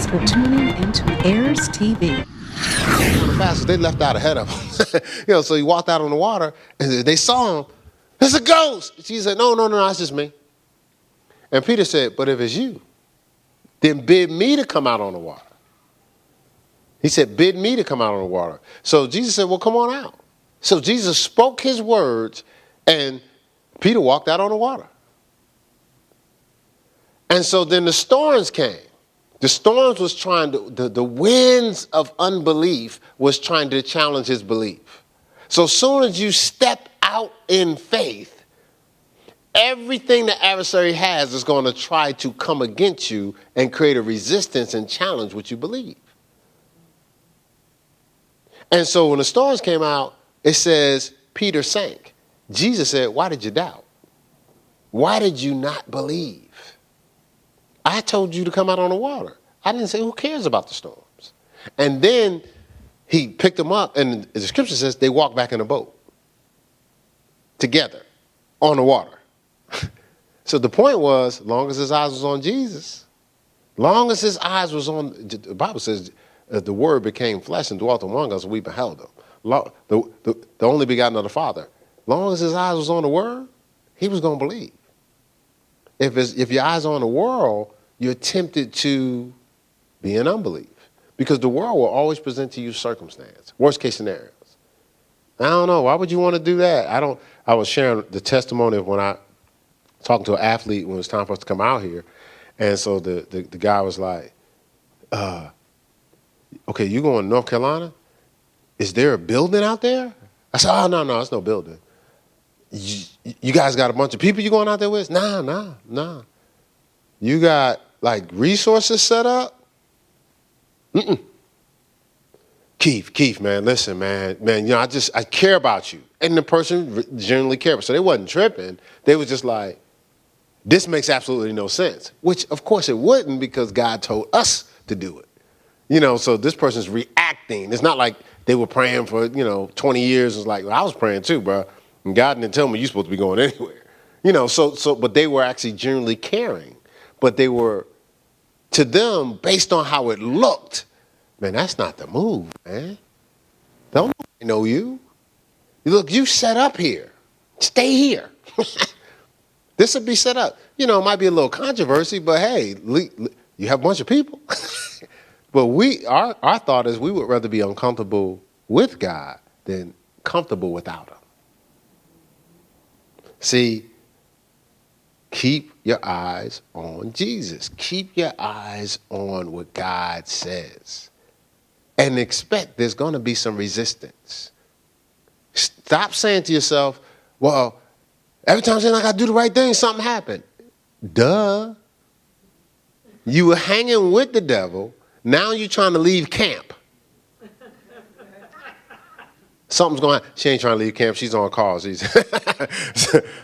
Thanks for tuning into Heirs TV. The fastest, they left out ahead of him. So he walked out on the water, and they saw him. It's a ghost. Jesus said, no, it's just me. And Peter said, but if it's you, then bid me to come out on the water. He said, bid me to come out on the water. So Jesus said, well, come on out. So Jesus spoke his words, and Peter walked out on the water. And so then the storms came. The storms was trying to, the winds of unbelief was trying to challenge his belief. So soon as you step out in faith, everything the adversary has is going to try to come against you and create a resistance and challenge what you believe. And so when the storms came out, it says Peter sank. Jesus said, why did you doubt? Why did you not believe? I told you to come out on the water. I didn't say, who cares about the storms? And then he picked them up, and the scripture says they walked back in the boat together on the water. So the point was, long as his eyes was on Jesus, long as his eyes was on, the Bible says, the word became flesh and dwelt among us, and we beheld him. The only begotten of the Father. Long as his eyes was on the word, he was going to believe. If your eyes are on the world, you're tempted to be in unbelief. Because the world will always present to you circumstance, worst case scenarios. I don't know. Why would you want to do that? I was sharing the testimony of when I talking to an athlete when it was time for us to come out here. And so the guy was like, okay, you going to North Carolina? Is there a building out there? I said, oh, no, it's no building. You guys got a bunch of people you going out there with? Nah. You got like resources set up? Keith, man, listen, man, I care about you. And the person genuinely cared. So they wasn't tripping. They was just like, this makes absolutely no sense. Which, of course, it wouldn't because God told us to do it. So this person's reacting. It's not like they were praying for, 20 years. It's like, well, I was praying too, bro. And God didn't tell me you're supposed to be going anywhere. But they were actually genuinely caring. But they were, to them, based on how it looked, man, that's not the move, man. Don't know you. Look, you set up here. Stay here. This would be set up. It might be a little controversy, but hey, you have a bunch of people. But our thought is we would rather be uncomfortable with God than comfortable without him. See, keep your eyes on Jesus. Keep your eyes on what God says. And expect there's going to be some resistance. Stop saying to yourself, well, every time I say I got to do the right thing, something happened. Duh. You were hanging with the devil. Now you're trying to leave camp. Something's going on. She ain't trying to leave camp. She's on call.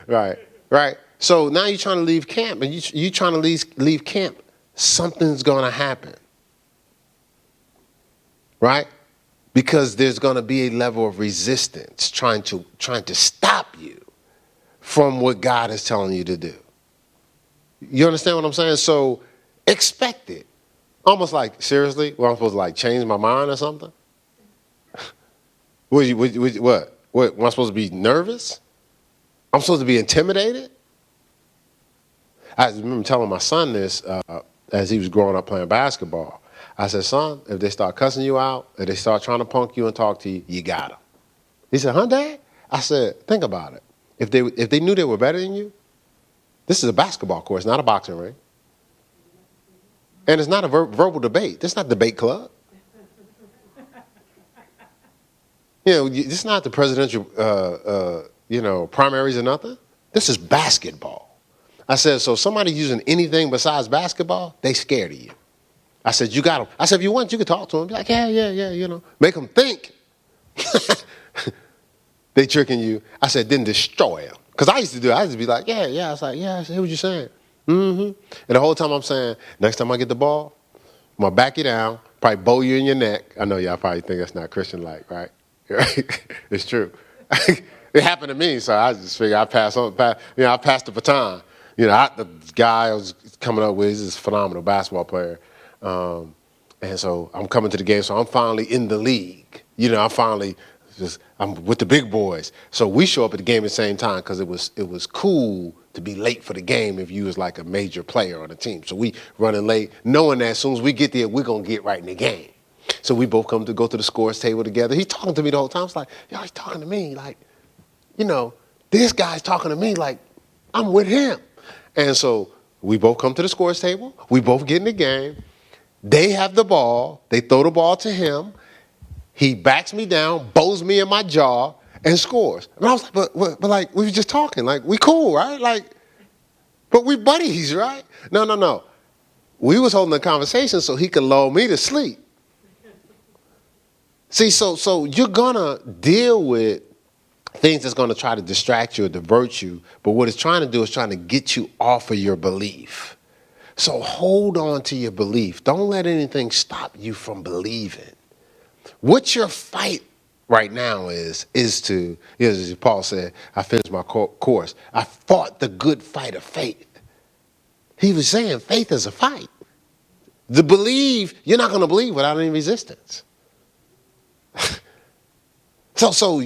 Right. So now you're trying to leave camp, and you trying to leave camp. Something's going to happen. Right? Because there's going to be a level of resistance trying to stop you from what God is telling you to do. You understand what I'm saying? So expect it. Almost like, seriously, I'm supposed to change my mind or something? What? Am I supposed to be nervous? I'm supposed to be intimidated? I remember telling my son this as he was growing up playing basketball. I said, son, if they start cussing you out, if they start trying to punk you and talk to you, you got them. He said, huh, Dad? I said, think about it. If they knew they were better than you, this is a basketball court, not a boxing ring. And it's not a verbal debate. This is not debate club. It's not the presidential, primaries or nothing. This is basketball. I said, so somebody using anything besides basketball, they scared of you. I said, you got them. I said, if you want, you can talk to them. Be like, yeah, Make them think. They tricking you. I said, then destroy them. Because I used to do it. I used to be like, yeah. I was like, yeah, I hear what you're saying. Mm-hmm. And the whole time I'm saying, next time I get the ball, I'm going to back you down, probably bow you in your neck. I know y'all probably think that's not Christian-like, right? It's true. It happened to me, so I just figured I'd pass the baton. The guy I was coming up with is this phenomenal basketball player. And so I'm coming to the game, so I'm finally in the league. You know, I'm with the big boys. So we show up at the game at the same time because it was cool to be late for the game if you was like a major player on the team. So we running late, knowing that as soon as we get there, we're going to get right in the game. So we both come to go to the scores table together. He's talking to me the whole time. It's like, yo, he's talking to me like, you know, this guy's talking to me like I'm with him. And so we both come to the scores table. We both get in the game. They have the ball. They throw the ball to him. He backs me down, bows me in my jaw, and scores. And I was like, but like, we were just talking. Like, we cool, right? Like, but we buddies, right? No. We was holding a conversation so he could lull me to sleep. See, so you're going to deal with things that's going to try to distract you or divert you, but what it's trying to do is trying to get you off of your belief. So hold on to your belief. Don't let anything stop you from believing. What your fight right now is to, as Paul said, I finished my course. I fought the good fight of faith. He was saying faith is a fight. To believe, you're not going to believe without any resistance. So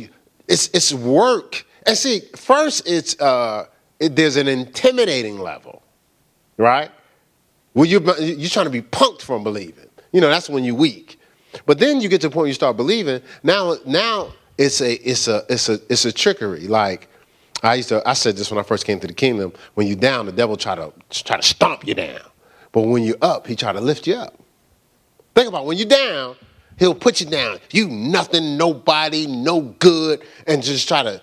it's work. And see, first there's an intimidating level, right? Where you're trying to be punked from believing. You know, that's when you're weak. But then you get to the point where you start believing. Now it's a trickery. Like I said this when I first came to the kingdom. When you're down, the devil try to stomp you down. But when you're up, he try to lift you up. Think about it. When you're down, he'll put you down. You nothing, nobody, no good, and just try to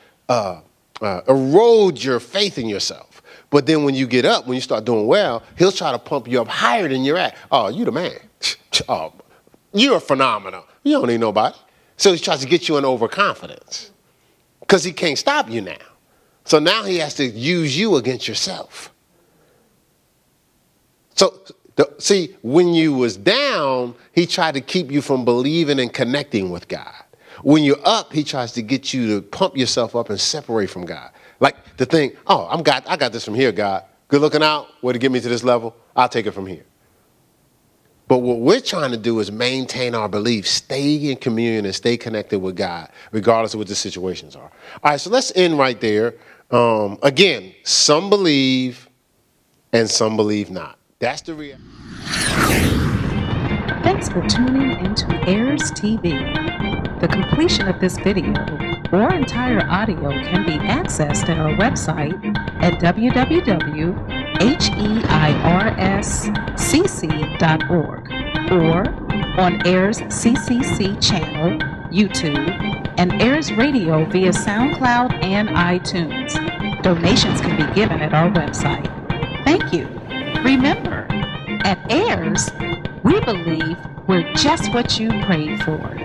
erode your faith in yourself. But then when you get up, when you start doing well, he'll try to pump you up higher than you're at. Oh, you the man. Oh, you're phenomenal. You don't need nobody. So he tries to get you in overconfidence because he can't stop you now. So now he has to use you against yourself. So, see, when you was down, he tried to keep you from believing and connecting with God. When you're up, he tries to get you to pump yourself up and separate from God. Like the thing, oh, I got this from here, God. Good looking out, way to get me to this level, I'll take it from here. But what we're trying to do is maintain our belief, stay in communion and stay connected with God, regardless of what the situations are. All right, so let's end right there. Again, some believe and some believe not. That's the reality. Thanks for tuning into Heirs TV. The completion of this video or entire audio can be accessed at our website at www.heirscc.org or on Heirs CCC channel, YouTube, and Heirs Radio via SoundCloud and iTunes. Donations can be given at our website. Thank you. Remember, at Heirs, we believe we're just what you prayed for.